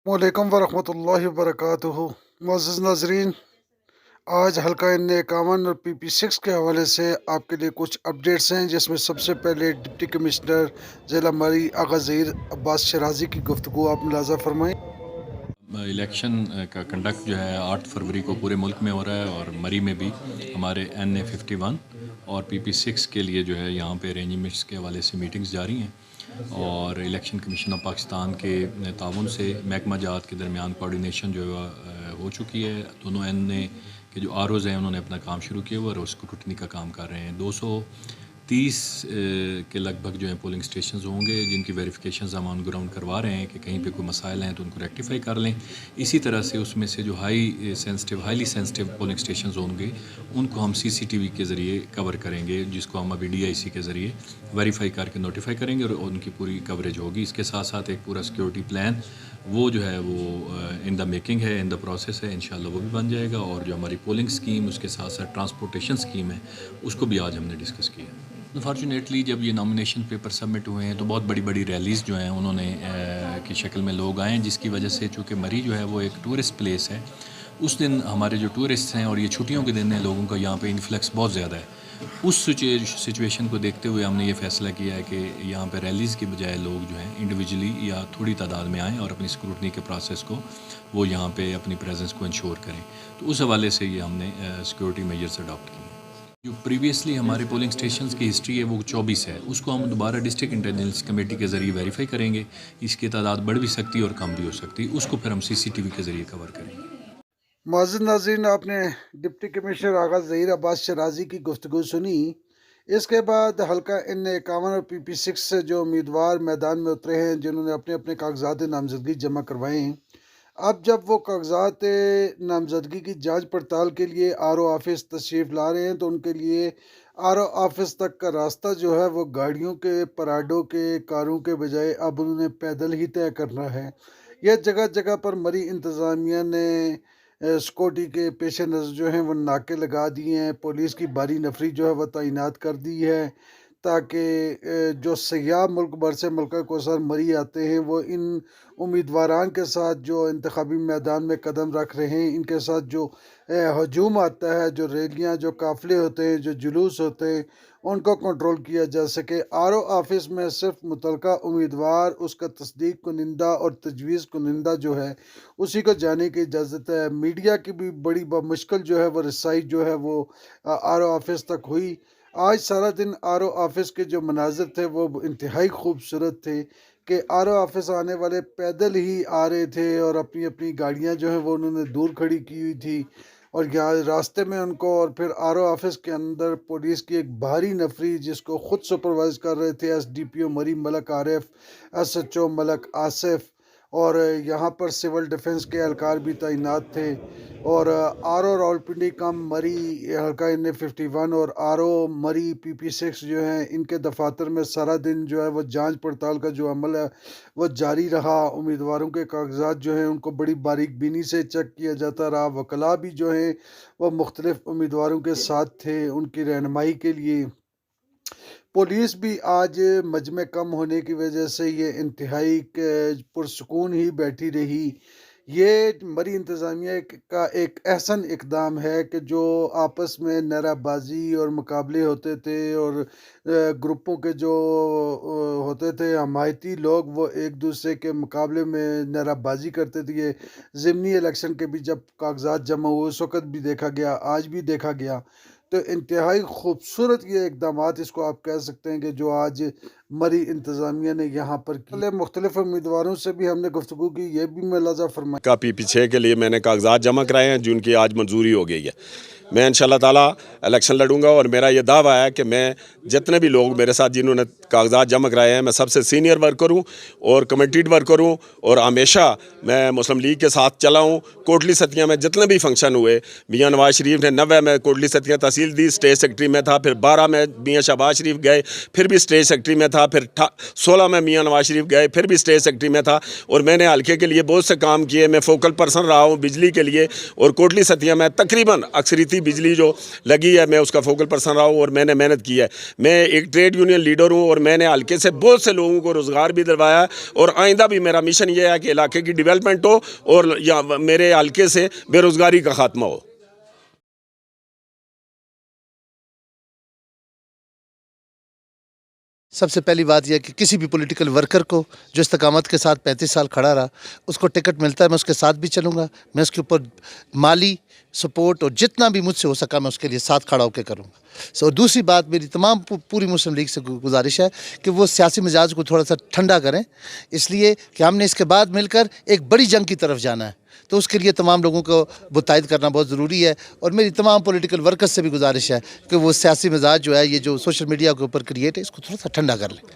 وعلیکم ورحمۃ اللہ وبرکاتہ۔ معزز ناظرین، آج حلقہ N51 اور PP6 کے حوالے سے آپ کے لیے کچھ اپڈیٹس ہیں، جس میں سب سے پہلے ڈپٹی کمشنر ضلع مری آغا ظہیر عباس شرازی کی گفتگو آپ ملاحظہ فرمائیں۔ الیکشن کا کنڈکٹ جو ہے 8 فروری کو پورے ملک میں ہو رہا ہے، اور مری میں بھی ہمارے NA51 اور PP6 کے لیے جو ہے یہاں پہ ارینجمنٹس کے حوالے سے میٹنگز جاری ہیں، اور الیکشن کمیشن آف پاکستان کے تعاون سے محکمہ جات کے درمیان کوارڈینیشن جو ہے ہو چکی ہے۔ دونوں NA کے جو ROs ہیں انہوں نے اپنا کام شروع کیا ہوا اور اس کو ٹوٹنے کا کام کر رہے ہیں۔ 230 کے لگ بھگ جو ہیں پولنگ اسٹیشنز ہوں گے، جن کی ویریفیکیشنز ہم آن گراؤنڈ کروا رہے ہیں کہ کہیں پہ کوئی مسائل ہیں تو ان کو ریکٹیفائی کر لیں۔ اسی طرح سے اس میں سے جو ہائیلی سینسٹیو پولنگ اسٹیشنز ہوں گے ان کو ہم CCTV کے ذریعے کور کریں گے، جس کو ہم ابھی DIC کے ذریعے ویریفائی کر کے نوٹیفائی کریں گے، اور ان کی پوری کوریج ہوگی۔ اس کے ساتھ ساتھ ایک پورا سیکیورٹی پلان وہ جو ہے وہ ان دا میکنگ ہے، ان دا پروسیس ہے، انشاءاللہ وہ بھی بن جائے گا۔ اور جو ہماری پولنگ اسکیم، اس کے ساتھ ساتھ ٹرانسپورٹیشن اسکیم ہے، اس کو بھی آج ہم نے ڈسکس کیا۔ انفارچونیٹلی جب یہ نامینیشن پیپر سبمٹ ہوئے ہیں تو بہت بڑی بڑی ریلیز جو ہیں انہوں نے کی شکل میں لوگ آئے ہیں، جس کی وجہ سے چونکہ مری جو ہے وہ ایک ٹورسٹ پلیس ہے، اس دن ہمارے جو ٹورسٹ ہیں اور یہ چھٹیوں کے دن ہیں، لوگوں کا یہاں پہ انفلکس بہت زیادہ ہے۔ اس سچویشن کو دیکھتے ہوئے ہم نے یہ فیصلہ کیا ہے کہ یہاں پہ ریلیز کے بجائے لوگ جو ہیں انڈیویجولی یا تھوڑی تعداد میں آئیں اور اپنی اسکروٹنی کے پروسیس کو وہ یہاں پہ اپنی پریزنس کو انشور کریں۔ تو اس حوالے سے یہ ہم نے سیکورٹی میجرز اڈاپٹ کیے ہیں۔ جو پریویسلی ہمارے پولنگ اسٹیشنز کی ہسٹری ہے وہ 24 ہے، اس کو ہم دوبارہ ڈسٹرکٹ انٹیلیجنس کمیٹی کے ذریعے ویریفائی کریں گے۔ اس کی تعداد بڑھ بھی سکتی ہے اور کم بھی ہو سکتی ہے، اس کو پھر ہم CCTV کے ذریعے کور کریں گے۔ معزز ناظرین، آپ نے ڈپٹی کمشنر آغا ظہیر عباس شرازی کی گفتگو سنی۔ اس کے بعد حلقہ N51 اور PP6 سے جو امیدوار میدان میں اترے ہیں، جنہوں نے اپنے اپنے کاغذات نامزدگی جمع کروائے ہیں، اب جب وہ کاغذات نامزدگی کی جانچ پڑتال کے لیے RO آفس تشریف لا رہے ہیں، تو ان کے لیے RO آفس تک کا راستہ جو ہے وہ گاڑیوں کے، پراڈوں کے، کاروں کے بجائے اب انہوں نے پیدل ہی طے کرنا ہے۔ یہ جگہ جگہ پر مری انتظامیہ نے سیکورٹی کے پیش نظر جو ہیں وہ ناکے لگا دیے ہیں، پولیس کی بھاری نفری جو ہے وہ تعینات کر دی ہے، تاکہ جو سیاح ملک بھر سے ملکہ کوثر مری آتے ہیں وہ ان امیدواران کے ساتھ جو انتخابی میدان میں قدم رکھ رہے ہیں، ان کے ساتھ جو ہجوم آتا ہے، جو ریلیاں، جو قافلے ہوتے ہیں، جو جلوس ہوتے ہیں، ان کو کنٹرول کیا جا سکے۔ RO آفس میں صرف متعلقہ امیدوار، اس کا تصدیق کنندہ اور تجویز کنندہ جو ہے اسی کو جانے کی اجازت ہے۔ میڈیا کی بھی بڑی بمشکل جو ہے وہ رسائی جو ہے وہ RO آفس تک ہوئی۔ آج سارا دن RO آفس کے جو مناظر تھے وہ انتہائی خوبصورت تھے کہ RO آفس آنے والے پیدل ہی آ رہے تھے، اور اپنی اپنی گاڑیاں جو ہیں وہ انہوں نے دور کھڑی کی ہوئی تھی، اور یہاں راستے میں ان کو، اور پھر RO آفس کے اندر پولیس کی ایک بھاری نفری جس کو خود سپروائز کر رہے تھے SDPO مری ملک عارف، SHO ملک آصف، اور یہاں پر سول ڈیفنس کے اہلکار بھی تعینات تھے، اور RO راولپنڈی کم مری حلقہ N51 اور RO مری PP6 جو ہیں، ان کے دفاتر میں سارا دن جو ہے وہ جانچ پڑتال کا جو عمل ہے وہ جاری رہا۔ امیدواروں کے کاغذات جو ہیں ان کو بڑی باریک بینی سے چیک کیا جاتا رہا۔ وکلاء بھی جو ہیں وہ مختلف امیدواروں کے ساتھ تھے ان کی رہنمائی کے لیے۔ پولیس بھی آج مجمع کم ہونے کی وجہ سے یہ انتہائی پرسکون ہی بیٹھی رہی۔ یہ مری انتظامیہ کا ایک احسن اقدام ہے کہ جو آپس میں نعرہ بازی اور مقابلے ہوتے تھے، اور گروپوں کے جو ہوتے تھے حمایتی لوگ، وہ ایک دوسرے کے مقابلے میں نعرہ بازی کرتے تھے۔ یہ ضمنی الیکشن کے بھی جب کاغذات جمع ہوئے اس وقت بھی دیکھا گیا، آج بھی دیکھا گیا۔ تو انتہائی خوبصورت یہ اقدامات اس کو آپ کہہ سکتے ہیں کہ جو آج مری انتظامیہ نے یہاں پر کی۔ مختلف امیدواروں سے بھی ہم نے گفتگو کی، یہ بھی ملاحظہ فرمائیں۔ کا PP6 کے لیے میں نے کاغذات جمع کرائے ہیں، جن کی آج منظوری ہو گئی ہے۔ میں انشاءاللہ تعالیٰ الیکشن لڑوں گا، اور میرا یہ دعویٰ ہے کہ میں جتنے بھی لوگ میرے ساتھ جنہوں نے کاغذات جمع کرائے ہیں، میں سب سے سینئر ورکر ہوں اور کمیٹیڈ ورکر ہوں، اور ہمیشہ میں مسلم لیگ کے ساتھ چلا ہوں۔ کوٹلی ستیاں میں جتنے بھی فنکشن ہوئے، میاں نواز شریف نے 90 میں کوٹلی ستیاں تحصیل دی، اسٹیٹ سیکرٹری میں تھا، پھر 12 میں میاں شہباز شریف گئے، پھر بھی اسٹیٹ سیکرٹری میں تھا۔ تھا, پھر 16 میں میاں نواز شریف گئے, پھر بھی اسٹیٹ سیکرٹری میں تھا, اور میں نے حلقے کے لیے بہت سے کام کیے. میں فوکل پرسن رہا ہوں بجلی کے لیے, اور کوٹلی ستیا میں تقریباً اکثریتی بجلی جو لگی ہے میں اس کا فوکل پرسن رہا ہوں, اور میں نے محنت کی ہے. میں ایک ٹریڈ یونین لیڈر ہوں, اور میں نے حلقے سے بہت سے لوگوں کو روزگار بھی دلوایا ہے, اور آئندہ بھی میرا مشن یہ ہے کہ علاقے کی ڈیولپمنٹ ہو اور میرے حلقے سے بے روزگاری کا خاتمہ ہو. سب سے پہلی بات یہ ہے کہ کسی بھی پولیٹیکل ورکر کو جو استقامت کے ساتھ 35 سال کھڑا رہا, اس کو ٹکٹ ملتا ہے, میں اس کے ساتھ بھی چلوں گا. میں اس کے اوپر مالی سپورٹ اور جتنا بھی مجھ سے ہو سکا میں اس کے لیے ساتھ کھڑا ہو کے کروں گا. اور دوسری بات میری تمام پوری مسلم لیگ سے گزارش ہے کہ وہ سیاسی مزاج کو تھوڑا سا ٹھنڈا کریں, اس لیے کہ ہم نے اس کے بعد مل کر ایک بڑی جنگ کی طرف جانا ہے. تو اس کے لیے تمام لوگوں کو متحد کرنا بہت ضروری ہے, اور میری تمام پولیٹیکل ورکرز سے بھی گزارش ہے کہ وہ سیاسی مزاج جو ہے یہ جو سوشل میڈیا کے اوپر کریٹ ہے اس کو تھوڑا سا ٹھنڈا کر لیں.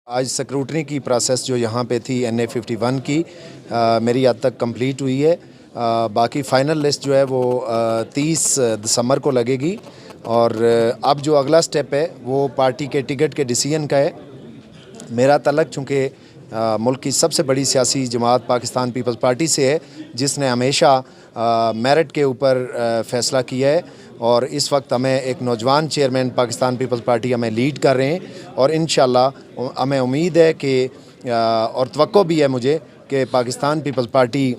آج سکروٹنی کی پروسیس جو یہاں پہ تھی NA51 کی میری حد تک کمپلیٹ ہوئی ہے. باقی فائنل لسٹ جو ہے وہ 30 دسمبر کو لگے گی, اور اب جو اگلا سٹیپ ہے وہ پارٹی کے ٹکٹ کے ڈیسیژن کا ہے. میرا تعلق چونکہ ملک کی سب سے بڑی سیاسی جماعت پاکستان پیپلز پارٹی سے ہے, جس نے ہمیشہ میرٹ کے اوپر فیصلہ کیا ہے, اور اس وقت ہمیں ایک نوجوان چیئرمین پاکستان پیپلز پارٹی ہمیں لیڈ کر رہے ہیں, اور انشاءاللہ ہمیں امید ہے کہ اور توقع بھی ہے مجھے کہ پاکستان پیپلز پارٹی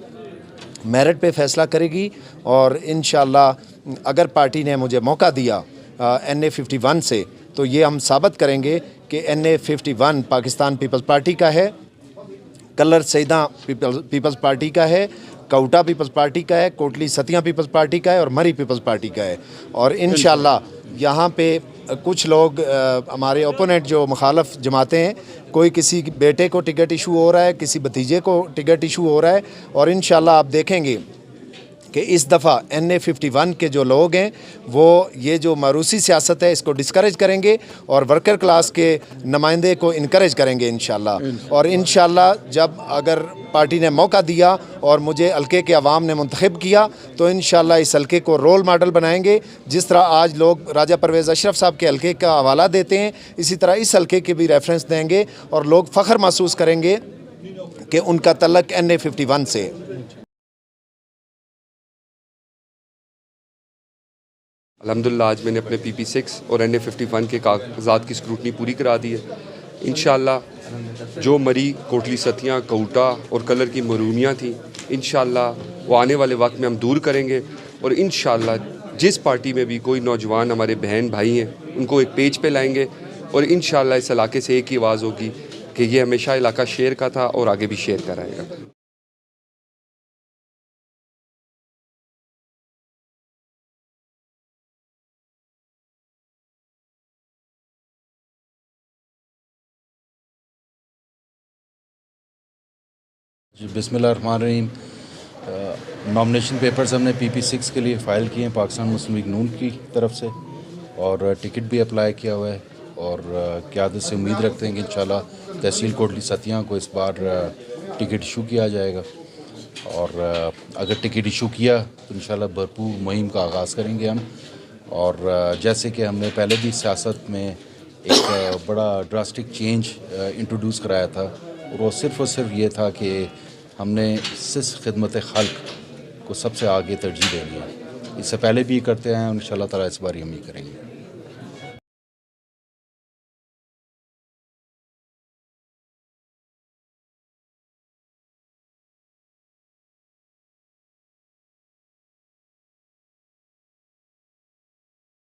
میرٹ پہ فیصلہ کرے گی. اور انشاءاللہ اگر پارٹی نے مجھے موقع دیا NA51 سے تو یہ ہم ثابت کریں گے کہ NA51 پاکستان پیپلز پارٹی کا ہے, کلر سیدہ پیپلز پارٹی کا ہے, کوٹا پیپلز پارٹی کا ہے, کوٹلی ستیاں پیپلز پارٹی کا ہے, اور مری پیپلز پارٹی کا ہے. اور انشاءاللہ یہاں پہ کچھ لوگ ہمارے اوپوننٹ جو مخالف جماعتیں ہیں, کوئی کسی بیٹے کو ٹکٹ ایشو ہو رہا ہے, کسی بھتیجے کو ٹکٹ ایشو ہو رہا ہے, اور انشاءاللہ آپ دیکھیں گے کہ اس دفعہ NA51 کے جو لوگ ہیں وہ یہ جو موروثی سیاست ہے اس کو ڈسکریج کریں گے, اور ورکر کلاس کے نمائندے کو انکریج کریں گے انشاءاللہ. اور انشاءاللہ جب اگر پارٹی نے موقع دیا اور مجھے حلقے کے عوام نے منتخب کیا تو انشاءاللہ اس حلقے کو رول ماڈل بنائیں گے. جس طرح آج لوگ راجہ پرویز اشرف صاحب کے حلقے کا حوالہ دیتے ہیں, اسی طرح اس حلقے کے بھی ریفرنس دیں گے, اور لوگ فخر محسوس کریں گے کہ ان کا تعلق NA51 سے. الحمدللہ آج میں نے اپنے PP6 اور NA51 کے کاغذات کی اسکروٹنی پوری کرا دی ہے. انشاءاللہ جو مری کوٹلی ستیاں کوٹا اور کلر کی مرونیاں تھیں انشاءاللہ وہ آنے والے وقت میں ہم دور کریں گے. اور انشاءاللہ جس پارٹی میں بھی کوئی نوجوان ہمارے بہن بھائی ہیں ان کو ایک پیج پہ لائیں گے اور انشاءاللہ اس علاقے سے ایک ہی آواز ہوگی کہ یہ ہمیشہ علاقہ شیئر کا تھا اور آگے بھی شیئر کا رہے گا. جی بسم اللہ الرحمن الرحیم. نامنیشن پیپرز ہم نے PP6 کے لیے فائل کیے ہیں پاکستان مسلم لیگ نون کی طرف سے اور ٹکٹ بھی اپلائی کیا ہوا ہے اور قیادت سے امید رکھتے ہیں کہ انشاءاللہ تحصیل کوٹلی ستیاں کو اس بار ٹکٹ ایشو کیا جائے گا اور اگر ٹکٹ ایشو کیا تو انشاءاللہ بھرپور مہم کا آغاز کریں گے ہم. اور جیسے کہ ہم نے پہلے بھی سیاست میں ایک بڑا ڈراسٹک چینج انٹروڈیوس کرایا تھا اور وہ صرف یہ تھا کہ ہم نے خدمت خلق کو سب سے آگے ترجیح دینی ہے. اس سے پہلے بھی کرتے ہیں اور انشاءاللہ تعالیٰ اس بار ہم یہ کریں گے.